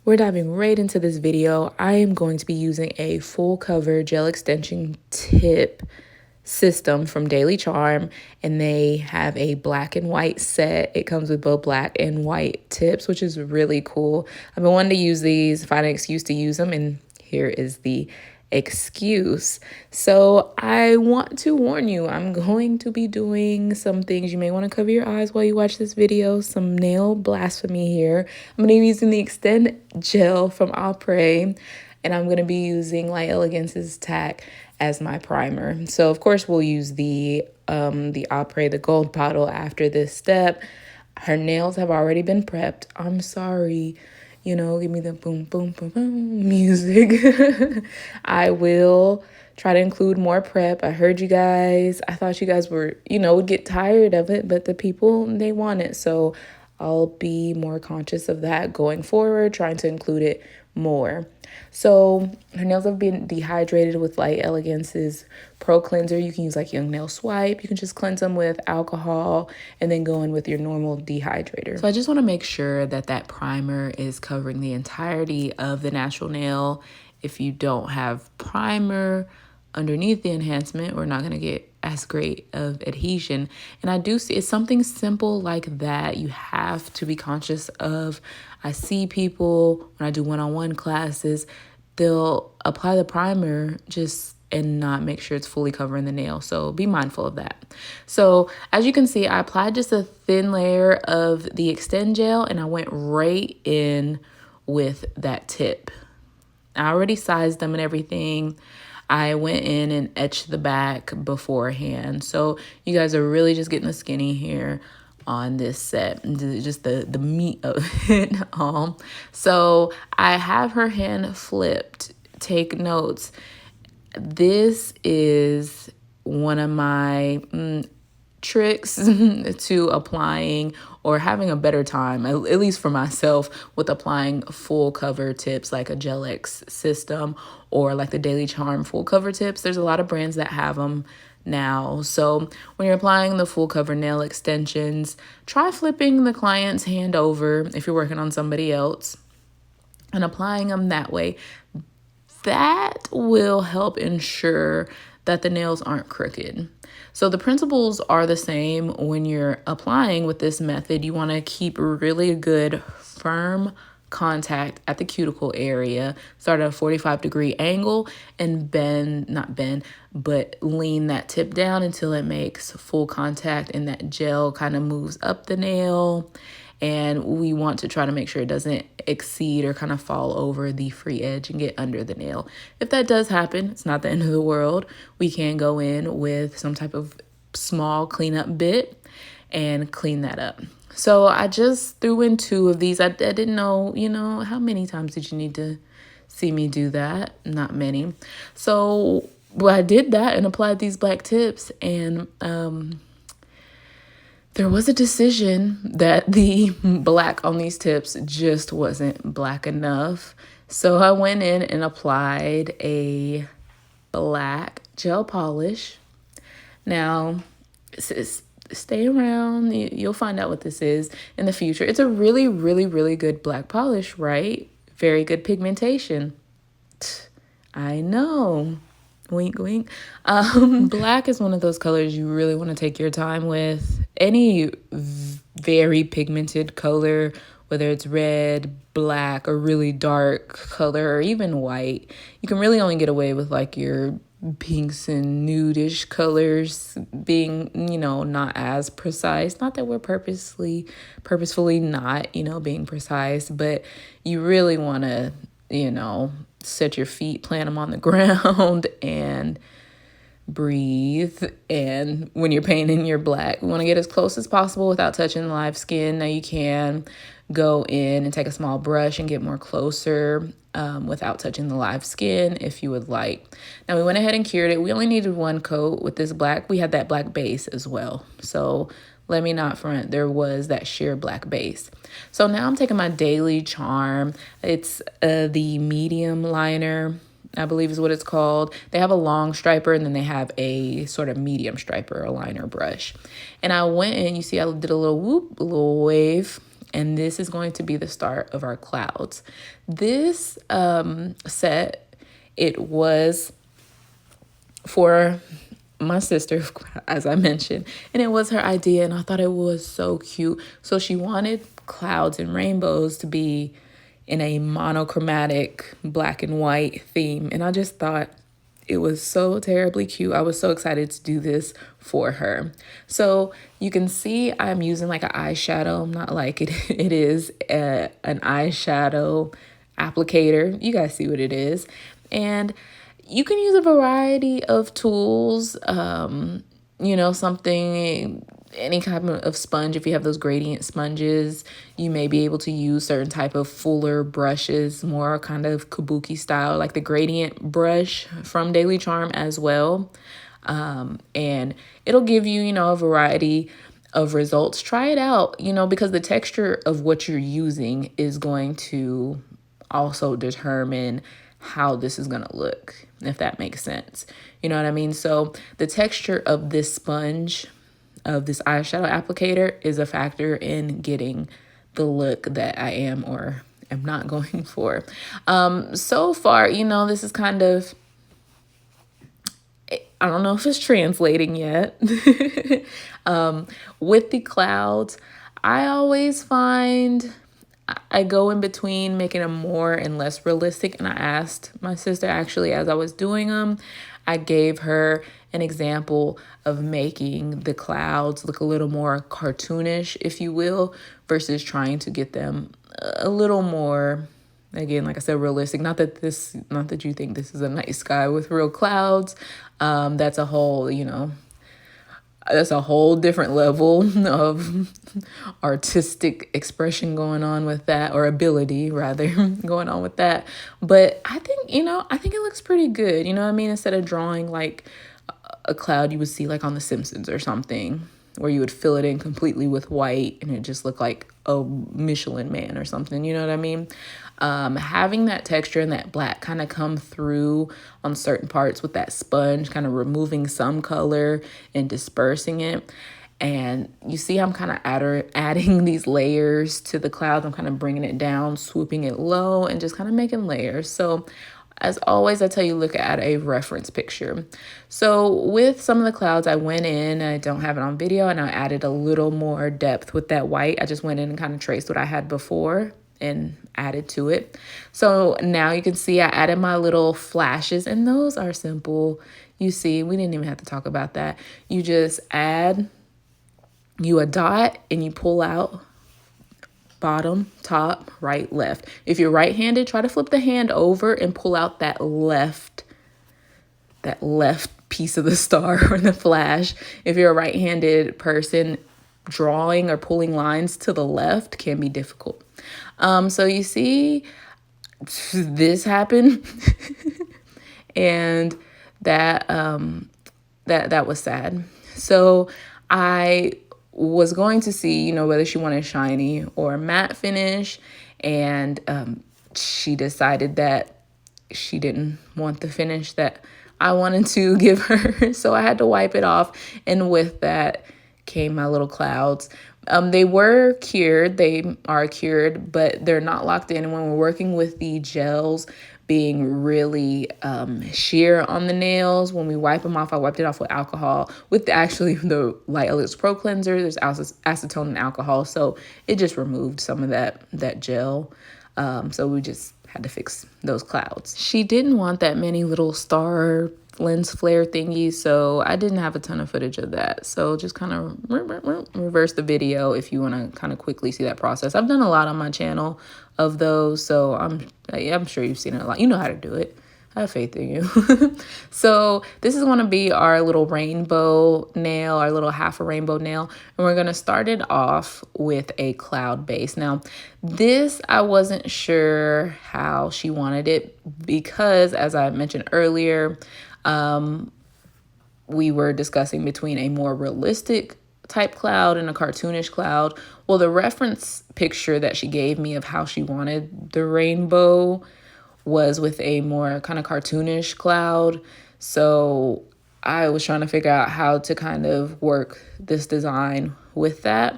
We're diving right into this video. I am going to be using a full cover gel extension tip system from Daily Charm, and they have a black and white set. It comes with both black and white tips, which is really cool. I've been wanting to use these, find an excuse to use them, and here is the excuse. So I want to warn you, I'm going to be doing some things. You may want to cover your eyes while you watch this video. Some nail blasphemy here. I'm going to be using the Extend Gel from Opera, and I'm going to be using Elegance's Tack as my primer. So of course we'll use the Opera, the gold bottle, after this step. Her nails have already been prepped. I'm sorry. You know, give me the boom, boom, boom, boom music. I will try to include more prep. I heard you guys. I thought you guys were, would get tired of it, but the people, they want it. So I'll be more conscious of that going forward, trying to include it more. So her nails have been dehydrated with Elegance's Pro Cleanser. You can use Young Nail Swipe. You can just cleanse them with alcohol and then go in with your normal dehydrator. So I just want to make sure that that primer is covering the entirety of the natural nail. If you don't have primer underneath the enhancement, we're not going to get as great of adhesion. And I do see it's something simple like that you have to be conscious of. I see people when I do one-on-one classes, they'll apply the primer and not make sure it's fully covering the nail. So be mindful of that. So as you can see, I applied just a thin layer of the Extend Gel, and I went right in with that tip. I already sized them and everything. I went in and etched the back beforehand. So you guys are really just getting the skinny here on this set, just the meat of it. So I have her hand flipped. Take notes. This is one of my tricks to applying or having a better time, at least for myself, with applying full cover tips like a Gel X system or the Daily Charm full cover tips. There's a lot of brands that have them now. So when you're applying the full cover nail extensions, try flipping the client's hand over if you're working on somebody else and applying them that way. That will help ensure that the nails aren't crooked. So the principles are the same when you're applying with this method. You want to keep really good, firm contact at the cuticle area. Start at a 45-degree angle and lean that tip down until it makes full contact and that gel kind of moves up the nail. And we want to try to make sure it doesn't exceed or kind of fall over the free edge and get under the nail. If that does happen, it's not the end of the world. We can go in with some type of small cleanup bit and clean that up. So I just threw in 2 of these. I didn't know, how many times did you need to see me do that? Not many. So I did that and applied these black tips, and there was a decision that the black on these tips just wasn't black enough. So I went in and applied a black gel polish. Now, stay around. You'll find out what this is in the future. It's a really, really, really good black polish, right? Very good pigmentation. I know. Wink, wink. Black is one of those colors you really want to take your time with. Any very pigmented color, whether it's red, black, or really dark color, or even white, you can really only get away with your pinks and nudish colors being, not as precise. Not that we're purposefully not, being precise, but you really want to, set your feet, plant them on the ground, and breathe. And when you're painting your black, you want to get as close as possible without touching the live skin. Now you can go in and take a small brush and get more closer without touching the live skin if you would like. Now we went ahead and cured it. We only needed 1 coat with this black. We had that black base as well. So let me not front, there was that sheer black base. So now I'm taking my Daily Charm. It's the medium liner, I believe is what it's called. They have a long striper, and then they have a sort of medium striper, a liner brush. And I went in, you see I did a little whoop, a little wave And this is going to be the start of our clouds. This set, it was for my sister, as I mentioned, and it was her idea, and I thought it was so cute. So she wanted clouds and rainbows to be in a monochromatic black and white theme, and I just thought it was so terribly cute. I was so excited to do this for her. So you can see I'm using like an eyeshadow, not like it is an eyeshadow applicator. You guys see what it is. And you can use a variety of tools, something, any kind of sponge. If you have those gradient sponges, you may be able to use certain type of fuller brushes, more kind of kabuki style, like the gradient brush from Daily Charm as well. And it'll give you, a variety of results. Try it out, because the texture of what you're using is going to also determine how this is going to look, if that makes sense. You know what I mean? So the texture of this sponge, of this eyeshadow applicator, is a factor in getting the look that I am or am not going for. So far, this is kind of, I don't know if it's translating yet. With the clouds, I always find I go in between making them more and less realistic. And I asked my sister, actually, as I was doing them, I gave her an example of making the clouds look a little more cartoonish, if you will, versus trying to get them a little more, again, like I said, realistic. Not that you think this is a night sky with real clouds. That's a whole, that's a whole different level of artistic expression going on with that, or ability rather going on with that. But I think it looks pretty good. You know what I mean? Instead of drawing like a cloud you would see like on The Simpsons or something, where you would fill it in completely with white and it just looked like a Michelin man or something. You know what I mean? Having that texture and that black kind of come through on certain parts with that sponge, kind of removing some color and dispersing it. And you see I'm kind of adding these layers to the cloud. I'm kind of bringing it down, swooping it low, and just kind of making layers. So as always, I tell you, look at a reference picture. So with some of the clouds, I went in, I don't have it on video, and I added a little more depth with that white. I just went in and kind of traced what I had before and added to it. So now you can see I added my little flashes, and those are simple. You see, we didn't even have to talk about that. You just add a dot and you pull out bottom, top, right, left. If you're right-handed, try to flip the hand over and pull out that left piece of the star or the flash. If you're a right-handed person, drawing or pulling lines to the left can be difficult. So you see this happen and that was sad. So I was going to see, whether she wanted shiny or matte finish. And she decided that she didn't want the finish that I wanted to give her. So I had to wipe it off. And with that came my little clouds. They were cured. They are cured, but they're not locked in. And when we're working with the gels being really sheer on the nails, when we wipe them off, I wiped it off with alcohol, with actually the Light Elix Pro Cleanser. There's acetone and alcohol, so it just removed some of that gel. So we just had to fix those clouds. She didn't want that many little star lens flare thingies, so I didn't have a ton of footage of that. So just kind of reverse the video if you want to kind of quickly see that process. I've done a lot on my channel of those, so I'm sure you've seen it a lot. You know how to do it. I have faith in you. So this is going to be our little rainbow nail, our little half a rainbow nail. And we're going to start it off with a cloud base. Now, this, I wasn't sure how she wanted it because, as I mentioned earlier, we were discussing between a more realistic type cloud and a cartoonish cloud. Well, the reference picture that she gave me of how she wanted the rainbow was with a more kind of cartoonish cloud. So I was trying to figure out how to kind of work this design with that.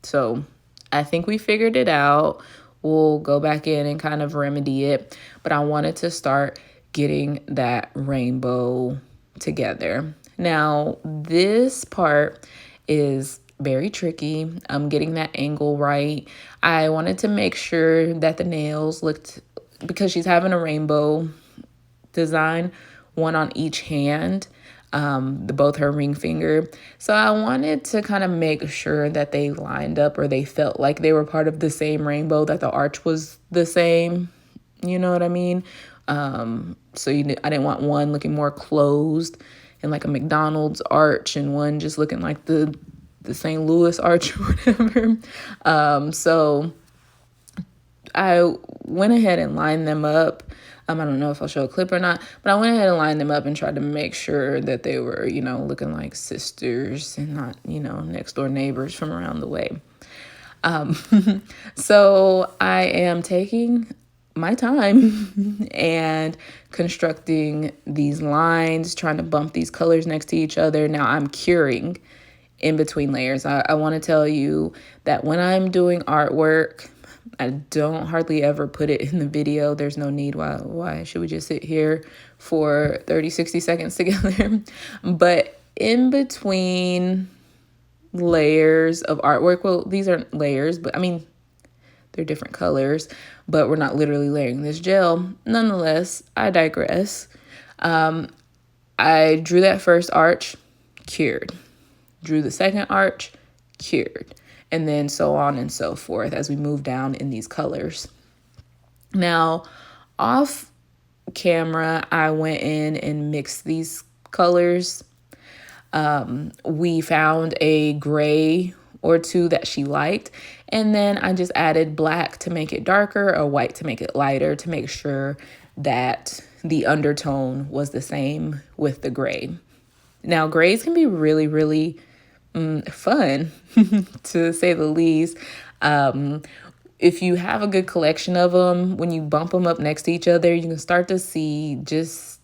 So I think we figured it out. We'll go back in and kind of remedy it. But I wanted to start getting that rainbow together. Now, this part is very tricky. I'm getting that angle right. I wanted to make sure that the nails looked, because she's having a rainbow design, one on each hand, both her ring finger. So I wanted to kind of make sure that they lined up, or they felt like they were part of the same rainbow, that the arch was the same. You know what I mean? So I didn't want one looking more closed and like a McDonald's arch, and one just looking like the St. Louis arch or whatever. So I went ahead and lined them up. I don't know if I'll show a clip or not, but I went ahead and lined them up and tried to make sure that they were, looking like sisters and not, next door neighbors from around the way. So I am taking my time and constructing these lines, trying to bump these colors next to each other. Now I'm curing in between layers. I want to tell you that when I'm doing artwork, I don't hardly ever put it in the video. There's no need. Why should we just sit here for 30, 60 seconds together? But in between layers of artwork, well, these aren't layers, but I mean, they're different colors, but we're not literally layering this gel. Nonetheless, I digress. I drew that first arch, cured. Drew the second arch, cured. And then so on and so forth as we move down in these colors. Now, off camera, I went in and mixed these colors. We found a gray or two that she liked. And then I just added black to make it darker, or white to make it lighter, to make sure that the undertone was the same with the gray. Now, grays can be really, really fun, to say the least. If you have a good collection of them, when you bump them up next to each other, you can start to see just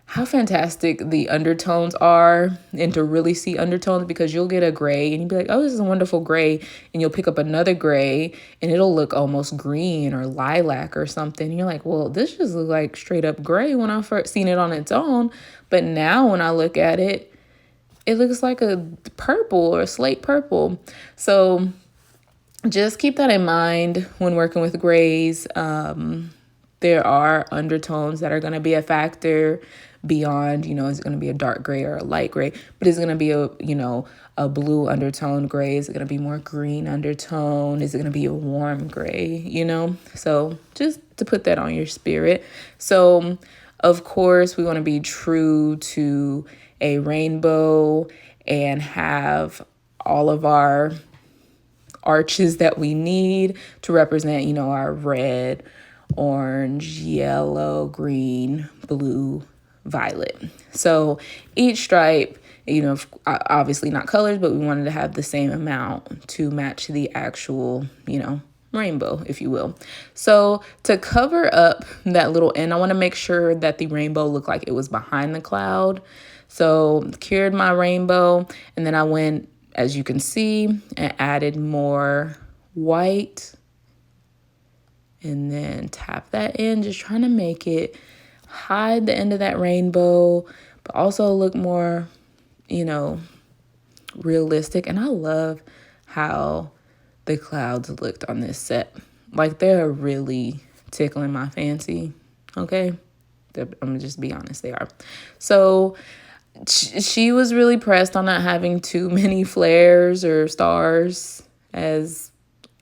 how fantastic the undertones are, and to really see undertones, because you'll get a gray and you'll be like, oh, this is a wonderful gray. And you'll pick up another gray and it'll look almost green or lilac or something. And you're like, well, this just looks like straight up gray when I first seen it on its own. But now when I look at it, it looks like a purple or a slate purple. So just keep that in mind when working with grays. There are undertones that are going to be a factor beyond, is it going to be a dark gray or a light gray, but it's going to be a blue undertone gray. Is it going to be more green undertone? Is it going to be a warm gray, So just to put that on your spirit. So of course we want to be true to a rainbow and have all of our arches that we need to represent, our red, orange, yellow, green, blue, violet. So each stripe, obviously not colors, but we wanted to have the same amount to match the actual, rainbow, if you will. So to cover up that little end, I want to make sure that the rainbow looked like it was behind the cloud. So cured my rainbow, and then I went, as you can see, and added more white, and then tap that in, just trying to make it hide the end of that rainbow, but also look more, realistic. And I love how the clouds looked on this set. Like, they're really tickling my fancy, okay? I'm gonna just be honest, they are. So she was really pressed on not having too many flares or stars, as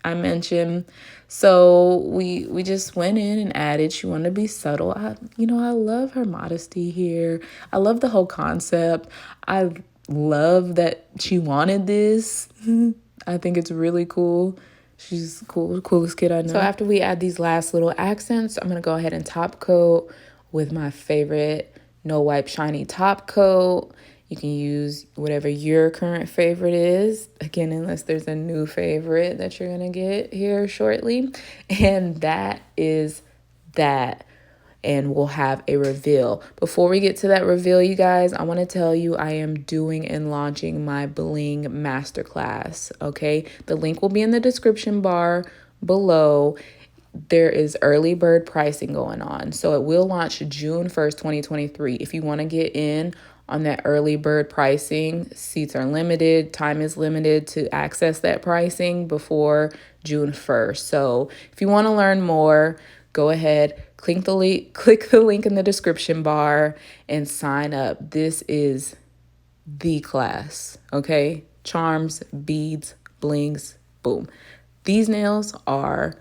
I mentioned. So we just went in and added. She wanted to be subtle. I love her modesty here. I love the whole concept. I love that she wanted this. I think it's really cool. She's cool, coolest kid I know. So after we add these last little accents, I'm gonna go ahead and top coat with my favorite No Wipe Shiny top coat. You can use whatever your current favorite is. Again, unless there's a new favorite that you're going to get here shortly. And that is that. and we'll have a reveal. Before we get to that reveal, you guys, I want to tell you I am doing and launching my bling masterclass. Okay, the link will be in the description bar below. There is early bird pricing going on, so it will launch June 1st, 2023. If you want to get in on that early bird pricing, seats are limited, time is limited to access that pricing before June 1st. So if you want to learn more, go ahead, click the link in the description bar and sign up. This is the class, okay? Charms, beads, blings, boom. These nails are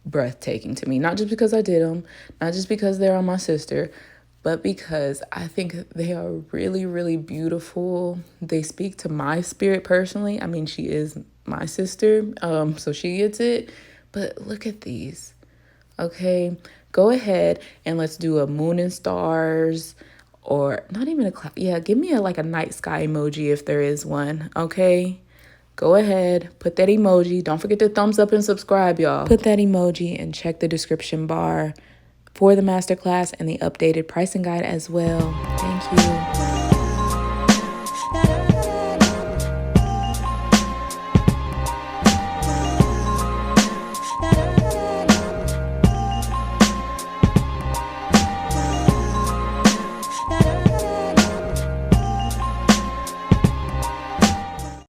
breathtaking to me, not just because I did them, not just because they're on my sister, but because I think they are really, really beautiful. They speak to my spirit personally. I mean, she is my sister, so she gets it. But look at these. Okay, go ahead and let's do a moon and stars, or not even a cloud. Yeah, give me like a night sky emoji if there is one. Okay, go ahead, put that emoji. Don't forget to thumbs up and subscribe, y'all. Put that emoji and check the description bar for the masterclass and the updated pricing guide as well. Thank you.